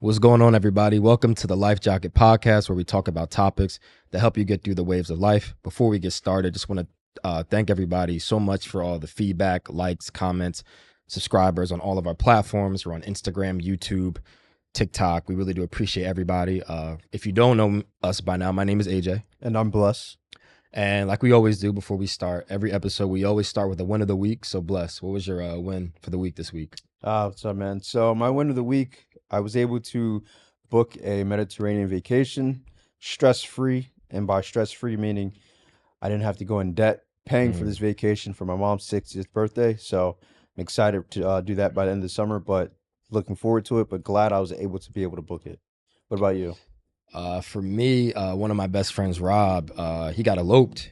What's going on, everybody? Welcome to the Life Jacket Podcast, where we talk about topics that help you get through the waves of life. Before we get started, just want to thank everybody so much for all the feedback, likes, comments, subscribers on all of our platforms. We're on Instagram, YouTube, TikTok. We really do appreciate everybody. If you don't know us by now, my name is AJ. And I'm Bless. And like we always do before we start every episode, we always start with a win of the week. So Bless, what was your win for the week this week? What's up, man? So my win of the week, I was able to book a Mediterranean vacation, stress-free. And by stress-free, meaning I didn't have to go in debt paying for this vacation for my mom's 60th birthday. So I'm excited to do that by the end of the summer, but looking forward to it, but glad I was able to book it. What about you? For me, one of my best friends, Rob, he got eloped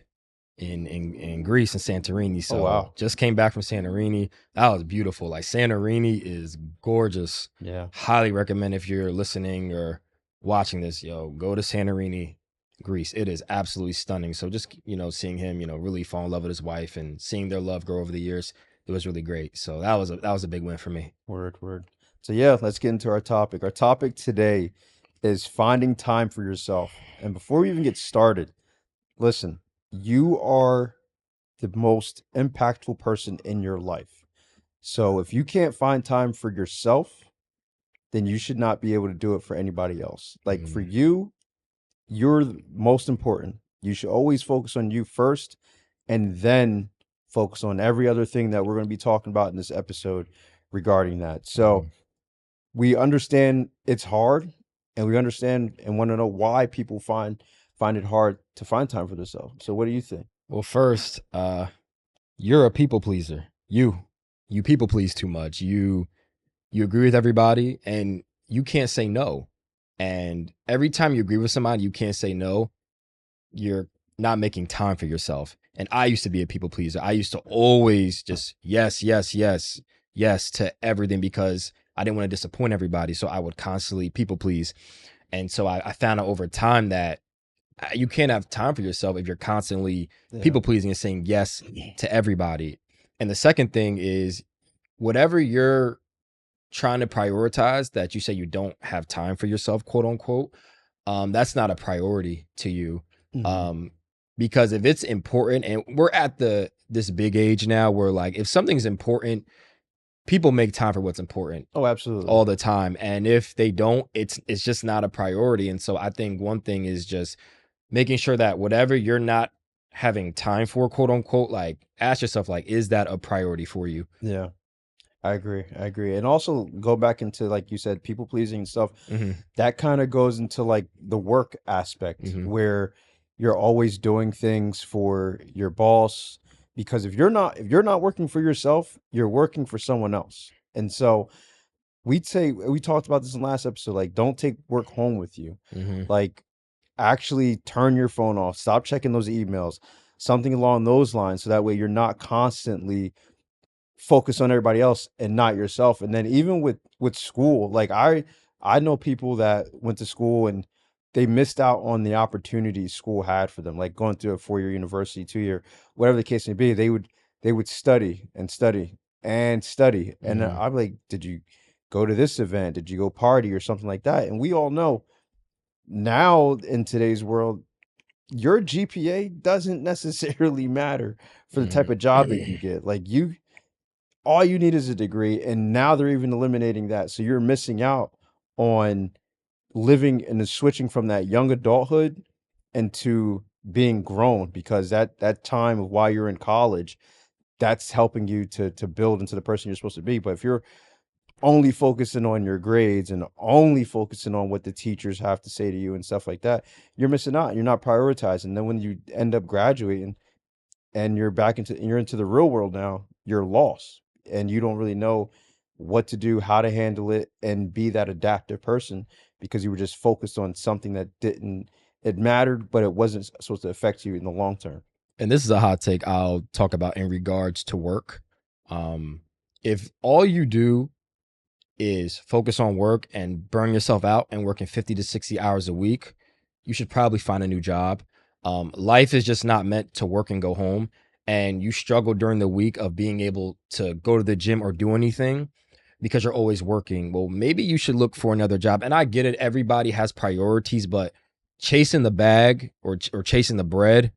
in Greece, in Santorini. So wow. just came back from Santorini. That was beautiful. Like, Santorini is gorgeous. Yeah. Highly recommend, if you're listening or watching this, go to Santorini, Greece. It is absolutely stunning. So just, seeing him, really fall in love with his wife and seeing their love grow over the years, it was really great. So that was a big win for me. Word. So yeah, let's get into our topic. Our topic today is finding time for yourself. And before we even get started, listen, you are the most impactful person in your life. So if you can't find time for yourself, then you should not be able to do it for anybody else. Like for you, you're the most important. You should always focus on you first and then focus on every other thing that we're going to be talking about in this episode regarding that. So we understand it's hard, and we understand and want to know why people find it hard to find time for themselves. So what do you think? Well, first, you're a people pleaser. You people please too much. You agree with everybody, and you can't say no. And every time you agree with somebody, you can't say no. You're not making time for yourself. And I used to be a people pleaser. I used to always just yes to everything because I didn't want to disappoint everybody. So I would constantly people please. And so I found out over time that you can't have time for yourself if you're constantly people pleasing and saying yes to everybody. And the second thing is, whatever you're trying to prioritize that you say you don't have time for yourself, quote unquote, that's not a priority to you. Because if it's important, and we're at this big age now where, like, if something's important, people make time for what's important. Oh, absolutely. All the time. And if they don't, it's just not a priority. And so I think one thing is just making sure that whatever you're not having time for, quote unquote, like, ask yourself, like, is that a priority for you? Yeah, I agree. And also go back into, like you said, people pleasing and stuff. That kind of goes into like the work aspect where you're always doing things for your boss, because if you're not working for yourself, you're working for someone else. And so we talked about this in the last episode, like, don't take work home with you. Like, actually turn your phone off, stop checking those emails, something along those lines, so that way you're not constantly focused on everybody else and not yourself. And then even with school, like I know people that went to school and they missed out on the opportunities school had for them, like going through a 4-year university, 2-year, whatever the case may be. They would study and study and study. And I'm like, did you go to this event? Did you go party or something like that? And we all know now in today's world, your GPA doesn't necessarily matter for the type of job that you get. Like, all you need is a degree, and now they're even eliminating that. So you're missing out on living and switching from that young adulthood into being grown, because that time of while you're in college, that's helping you to build into the person you're supposed to be. But if you're only focusing on your grades and only focusing on what the teachers have to say to you and stuff like that, you're missing out. You're not prioritizing. Then when you end up graduating and you're into the real world now, you're lost and you don't really know what to do, how to handle it, and be that adaptive person, because you were just focused on something that it mattered, but it wasn't supposed to affect you in the long term. And this is a hot take I'll talk about in regards to work. If all you do is focus on work and burn yourself out and working 50 to 60 hours a week, you should probably find a new job. Life is just not meant to work and go home. And you struggle during the week of being able to go to the gym or do anything, because you're always working. Well, maybe you should look for another job. And I get it. Everybody has priorities, but chasing the bag or chasing the bread,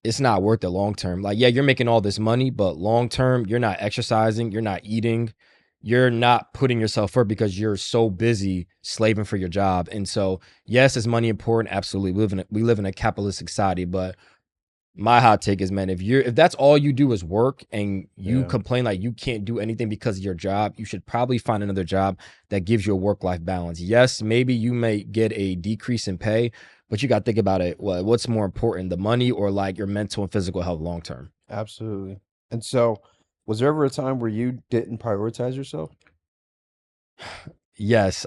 it's not worth it long term. Like, yeah, you're making all this money, but long term, you're not exercising, you're not eating, you're not putting yourself first because you're so busy slaving for your job. And so, yes, is money important? Absolutely. We live in a capitalist society, but my hot take is, man, if that's all you do is work and you complain like you can't do anything because of your job, you should probably find another job that gives you a work-life balance. Yes, maybe you may get a decrease in pay, but you got to think about it. What's more important, the money or like your mental and physical health long term? Absolutely. And so, was there ever a time where you didn't prioritize yourself? Yes.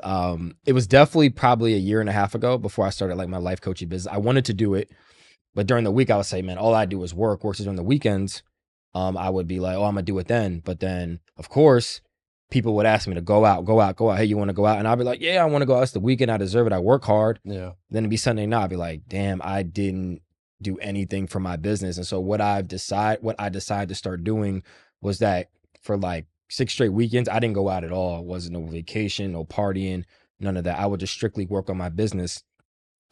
It was definitely probably a year and a half ago before I started like my life coaching business. I wanted to do it, but during the week I would say, man, all I do is work. Works during the weekends. I would be like, oh, I'm gonna do it then. But then, of course, people would ask me to go out. Hey, you want to go out? And I'd be like, yeah, I want to go out. It's the weekend. I deserve it. I work hard. Yeah. Then it'd be Sunday night. I'd be like, damn, I didn't do anything for my business. And so what I decided to start doing was that for like 6 straight weekends, I didn't go out at all. It wasn't no vacation, no partying, none of that. I would just strictly work on my business.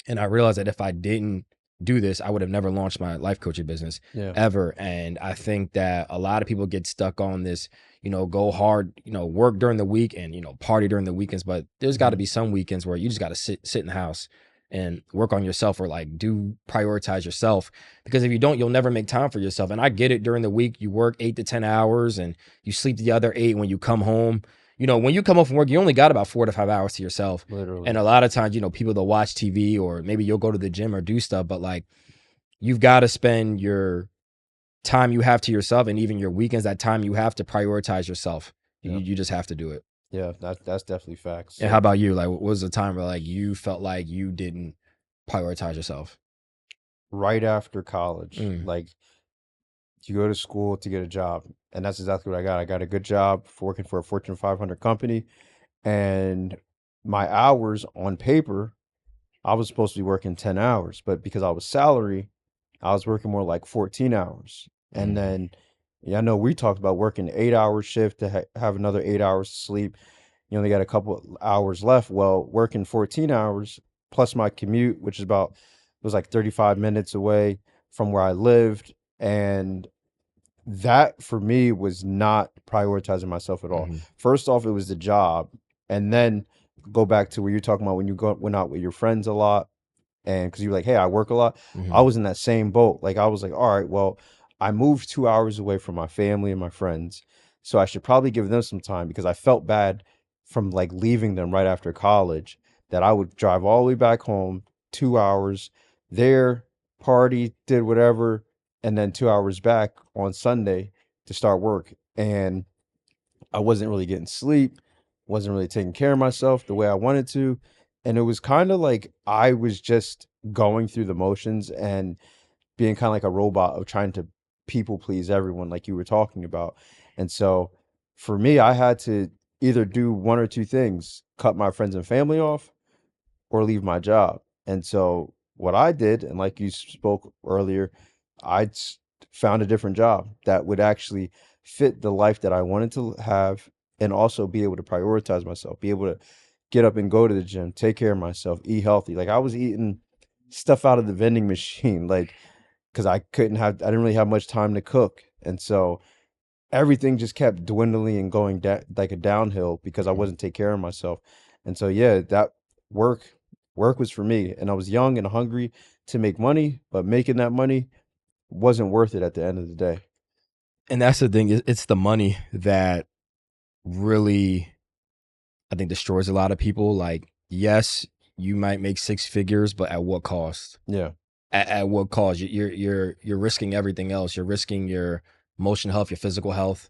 And I realized that if I didn't do this, I would have never launched my life coaching business ever. And I think that a lot of people get stuck on this, go hard, work during the week and, party during the weekends. But there's got to be some weekends where you just got to sit in the house and work on yourself, or like prioritize yourself, because if you don't, you'll never make time for yourself. And I get it, during the week, you work 8 to 10 hours and you sleep the other 8 when you come home. When you come home from work, you only got about 4 to 5 hours to yourself. Literally. And a lot of times, people that watch TV, or maybe you'll go to the gym or do stuff, but like, you've got to spend your time you have to yourself, and even your weekends, that time you have to prioritize yourself. You just have to do it. Yeah, that's definitely facts. And how about you? Like, what was the time where like you felt like you didn't prioritize yourself? Right after college, like, you go to school to get a job, and that's exactly what I got. I got a good job working for a Fortune 500 company, and my hours on paper, I was supposed to be working 10 hours, but because I was salary, I was working more like 14 hours. And then, I know we talked about working 8 hour shift to have another 8 hours to sleep. You only got a couple hours left. Well, working 14 hours plus my commute, which is it was like 35 minutes away from where I lived. And that for me was not prioritizing myself at all. First off, it was the job. And then go back to where you're talking about when you went out with your friends a lot. And because you're like, hey, I work a lot. I was in that same boat. Like, I was like, all right, well, I moved 2 hours away from my family and my friends, so I should probably give them some time, because I felt bad from like leaving them right after college, that I would drive all the way back home, 2 hours there, party, did whatever, and then 2 hours back on Sunday to start work. And I wasn't really getting sleep, wasn't really taking care of myself the way I wanted to. And it was kind of like I was just going through the motions and being kind of like a robot of trying to people please everyone, like you were talking about. And so for me, I had to either do one or two things: cut my friends and family off or leave my job. And so what I did, and like you spoke earlier, found a different job that would actually fit the life that I wanted to have, and also be able to prioritize myself, be able to get up and go to the gym, take care of myself, eat healthy. Like, I was eating stuff out of the vending machine, like, because I didn't really have much time to cook. And so everything just kept dwindling and going like a downhill, because I wasn't taking care of myself. And so, yeah, that work was for me. And I was young and hungry to make money, but making that money wasn't worth it at the end of the day. And that's the thing, it's the money that really, I think, destroys a lot of people. Like, yes, you might make 6 figures, but at what cost? Yeah. At what cost? You're risking everything else. You're risking your emotional health, your physical health,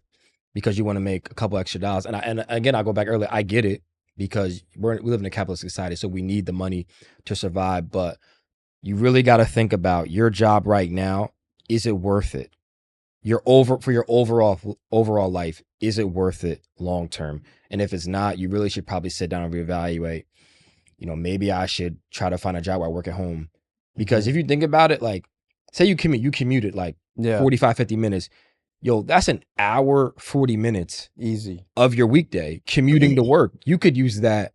because you want to make a couple extra dollars. And again, I go back earlier. I get it, because we live in a capitalist society, so we need the money to survive. But you really got to think about your job right now. Is it worth it? For your overall life, is it worth it long term? And if it's not, you really should probably sit down and reevaluate. Maybe I should try to find a job where I work at home. Because if you think about it, like, say you commuted like 45, 50 minutes, yo, that's an hour, 40 minutes Easy. of your weekday commuting to work. You could use that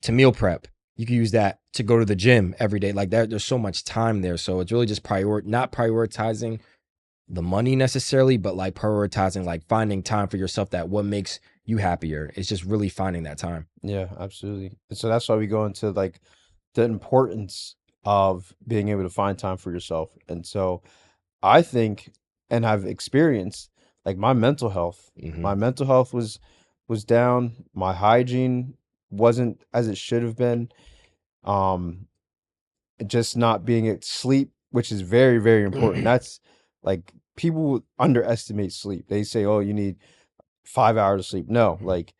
to meal prep. You can use that to go to the gym every day. Like that, there's so much time there. So it's really just not prioritizing the money necessarily, but like prioritizing, like finding time for yourself, that what makes you happier. It's just really finding that time. Yeah, absolutely. So that's why we go into like the importance of being able to find time for yourself. And so I think, and I've experienced, like my mental health. Mm-hmm. My mental health was down. My hygiene wasn't as it should have been. Um, just not being at sleep, which is very, very important. That's like people underestimate sleep. They say, "Oh, you need 5 hours of sleep." No, like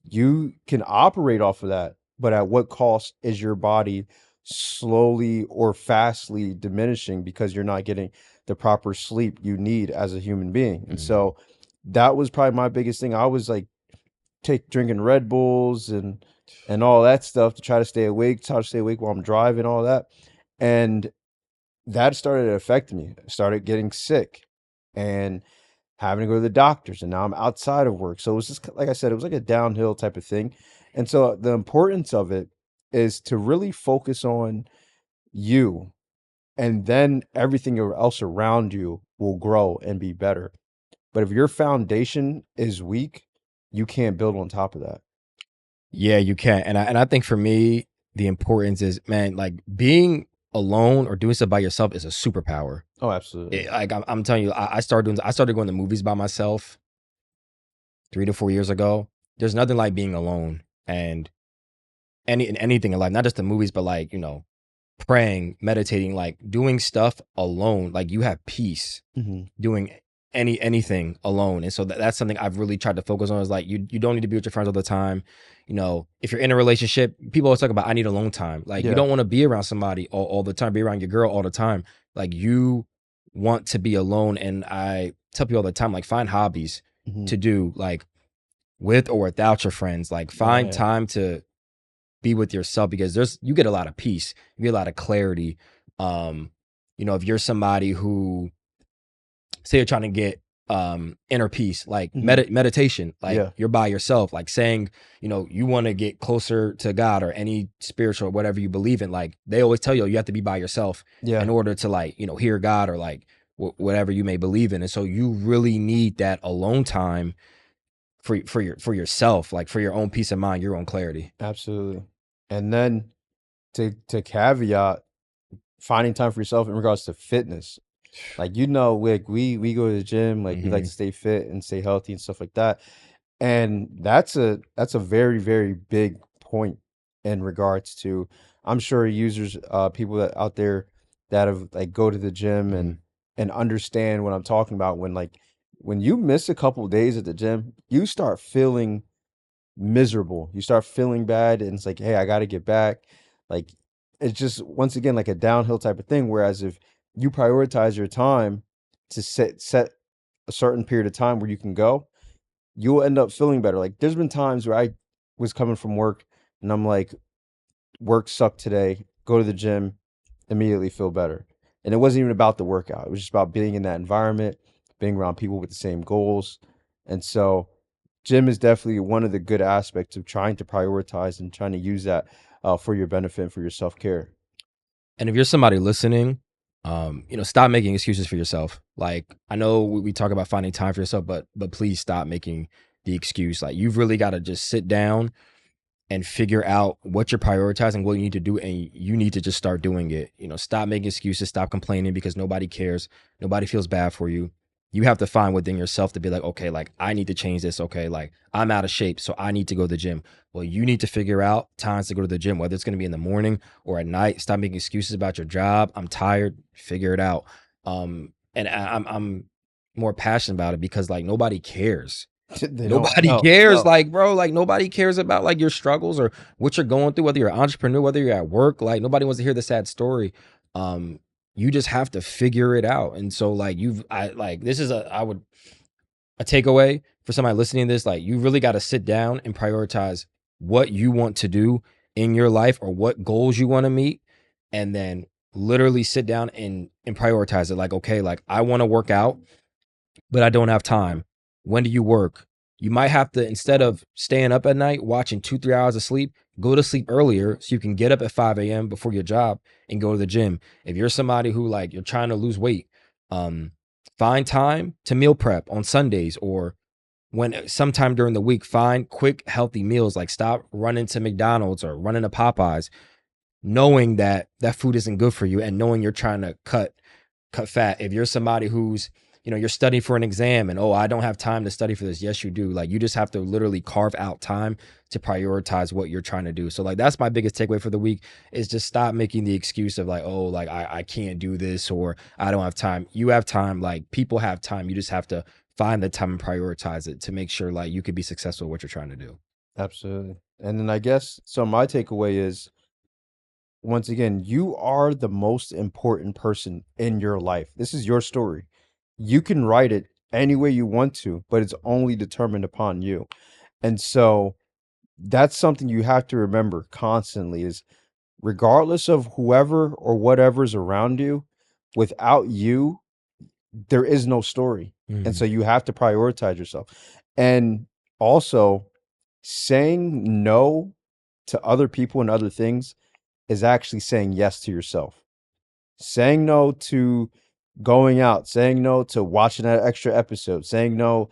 you can operate off of that, but at what cost is your body slowly or fastly diminishing because you're not getting the proper sleep you need as a human being? And Mm-hmm. so that was probably my biggest thing. I was like drinking Red Bulls and all that stuff to try to stay awake, try to stay awake while I'm driving, all that. And that started to affect me. I started getting sick and having to go to the doctors, and now I'm outside of work. So it was just like I said, it was like a downhill type of thing. And so the importance of it is to really focus on you, and then everything else around you will grow and be better. But if your foundation is weak, you can't build on top of that. Yeah, you can. And I think for me, the importance is, man, like being alone or doing stuff by yourself is a superpower. Oh, absolutely. Like I'm telling you, I started going to movies by myself 3 to 4 years ago. There's nothing like being alone and anything in life, not just the movies, but like, praying, meditating, like doing stuff alone. Like you have peace doing anything alone. And so that's something I've really tried to focus on, is like you don't need to be with your friends all the time. If you're in a relationship, people always talk about, I need alone time. Like you Yeah. don't want to be around somebody all the time, be around your girl all the time. Like you want to be alone. And I tell people all the time, like find hobbies to do, like with or without your friends. Like find yeah. time to be with yourself, because you get a lot of peace, you get a lot of clarity. If you're somebody who, say you're trying to get inner peace, like meditation, like Yeah. you're by yourself, like saying, you want to get closer to God or any spiritual, whatever you believe in, like they always tell you have to be by yourself Yeah. in order to, like, hear God, or like whatever you may believe in. And so you really need that alone time for yourself, like for your own peace of mind, your own clarity. Absolutely. And then to caveat finding time for yourself in regards to fitness. Like like we go to the gym, like we like to stay fit and stay healthy and stuff like that. And that's a very, very big point in regards to, I'm sure users, people that out there that have like go to the gym and understand what I'm talking about. When you miss a couple of days at the gym, you start feeling miserable. You start feeling bad, and it's like, hey, I got to get back. Like it's just once again like a downhill type of thing. Whereas if you prioritize your time to set a certain period of time where you can go, you'll end up feeling better. Like there's been times where I was coming from work and I'm like, work sucked today. Go to the gym, immediately feel better. And it wasn't even about the workout. It was just about being in that environment, being around people with the same goals. And so gym is definitely one of the good aspects of trying to prioritize and trying to use that for your benefit and for your self-care. And if you're somebody listening, stop making excuses for yourself. Like I know we talk about finding time for yourself, but please stop making the excuse. Like you've really got to just sit down and figure out what you're prioritizing, what you need to do, and you need to just start doing it. Stop making excuses, stop complaining, because nobody cares. Nobody feels bad for you. You have to find within yourself to be like, okay, like I need to change this. Okay, like I'm out of shape, so I need to go to the gym. Well, you need to figure out times to go to the gym, whether it's going to be in the morning or at night. Stop making excuses about your job. I'm tired. Figure it out. And I'm more passionate about it because like nobody cares. Nobody cares. No. Like, bro, like nobody cares about like your struggles or what you're going through, whether you're an entrepreneur, whether you're at work. Like nobody wants to hear the sad story. You just have to figure it out. And so like this is a takeaway for somebody listening to this. Like you really got to sit down and prioritize what you want to do in your life or what goals you want to meet, and then literally sit down and prioritize it. Like, okay, like I want to work out, but I don't have time. When do you work? You might have to, instead of staying up at night watching 2-3 hours of sleep, go to sleep earlier so you can get up at 5 a.m. before your job and go to the gym. If you're somebody who like you're trying to lose weight, find time to meal prep on Sundays, or when sometime during the week, find quick, healthy meals. Like stop running to McDonald's or running to Popeyes, knowing that that food isn't good for you and knowing you're trying to cut fat. If you're somebody who's, you're studying for an exam and, oh, I don't have time to study for this. Yes, you do. Like you just have to literally carve out time to prioritize what you're trying to do. So like, that's my biggest takeaway for the week, is just stop making the excuse of like, oh, like I can't do this, or I don't have time. You have time. Like people have time. You just have to find the time and prioritize it to make sure like you could be successful at what you're trying to do. Absolutely. And then I guess so my takeaway is, once again, you are the most important person in your life. This is your story. You can write it any way you want to, but it's only determined upon you. And so that's something you have to remember constantly, is regardless of whoever or whatever's around you, without you, there is no story. And so you have to prioritize yourself. And also, saying no to other people and other things is actually saying yes to yourself. Saying no to going out, saying no to watching that extra episode, saying no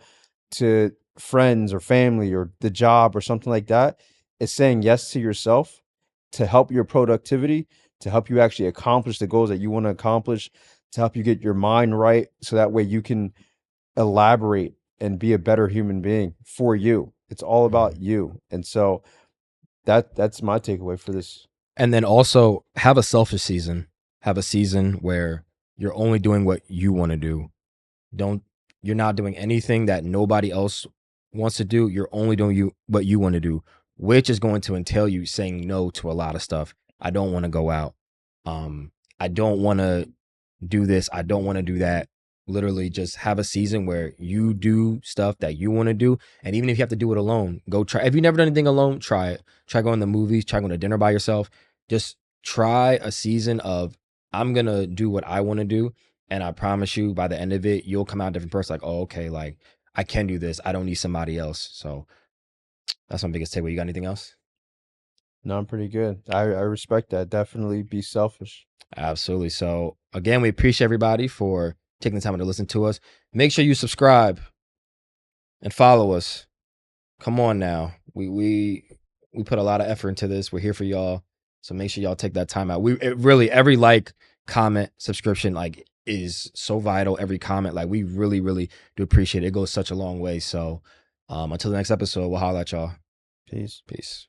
to friends or family or the job or something like that is saying yes to yourself, to help your productivity, to help you actually accomplish the goals that you want to accomplish, to help you get your mind right so that way you can elaborate and be a better human being for you. It's all about you. And so that's my takeaway for this. And then also have a selfish season. Have a season where you're only doing what you want to do. You're not doing anything that nobody else wants to do. You're only doing what you want to do, which is going to entail you saying no to a lot of stuff. I don't want to go out. I don't want to do this. I don't want to do that. Literally just have a season where you do stuff that you want to do. And even if you have to do it alone, go try. If you've never done anything alone, try it. Try going to the movies, try going to dinner by yourself. Just try a season of, I'm going to do what I want to do. And I promise you, by the end of it, you'll come out a different person. Like, oh, okay, like I can do this. I don't need somebody else. So that's my biggest takeaway. You got anything else? No, I'm pretty good. I respect that. Definitely be selfish. Absolutely. So again, we appreciate everybody for taking the time to listen to us. Make sure you subscribe and follow us. Come on now. We put a lot of effort into this. We're here for y'all. So make sure y'all take that time out. Really, every like, comment, subscription, like is so vital. Every comment, like we really, really do appreciate it. It goes such a long way. So until the next episode, we'll holler at y'all. Peace. Peace.